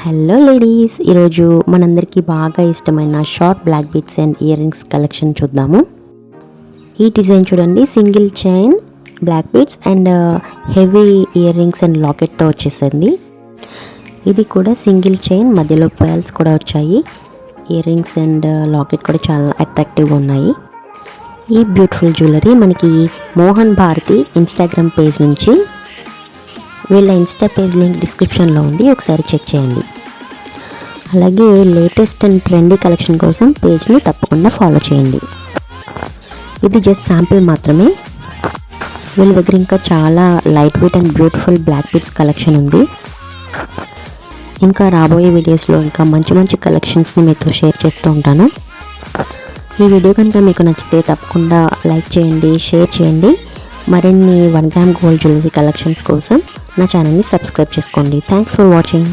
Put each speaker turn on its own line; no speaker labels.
Hello ladies, ఈరోజు మనందరికీ బాగా ఇష్టమైన short black beads and ear rings collection చూద్దాము. ఈ డిజైన్ చూడండి, single chain black beads and heavy ear rings and లాకెట్తో వచ్చేసింది. ఇది కూడా సింగిల్ చైన్, మధ్యలో పర్ల్స్ కూడా వచ్చాయి. ఇయర్ రింగ్స్ అండ్ లాకెట్ కూడా చాలా అట్రాక్టివ్గా ఉన్నాయి. ఈ బ్యూటిఫుల్ జ్యువెలరీ మనకి మోహన్ భారతి ఇన్స్టాగ్రామ్ పేజ్ నుంచి, వీళ్ళ ఇన్స్టా పేజ్ లింక్ డిస్క్రిప్షన్లో ఉంది, ఒకసారి చెక్ చేయండి. అలాగే లేటెస్ట్ అండ్ ట్రెండీ కలెక్షన్ కోసం పేజ్ని తప్పకుండా ఫాలో చేయండి. ఇది జస్ట్ శాంపిల్ మాత్రమే. వీళ్ళ దగ్గర ఇంకా చాలా light weight and beautiful black beads collection ఉంది. ఇంకా రాబోయే వీడియోస్లో ఇంకా మంచి మంచి కలెక్షన్స్ని మీతో షేర్ చేస్తూ ఉంటాను. ఈ వీడియో కనుక మీకు నచ్చితే తప్పకుండా లైక్ చేయండి, షేర్ చేయండి. మరిన్ని 1 గ్రామ్ గోల్డ్ జ్యువెలరీ కలెక్షన్స్ కోసం నా ఛానల్ని సబ్స్క్రైబ్ చేసుకోండి. Thanks for watching.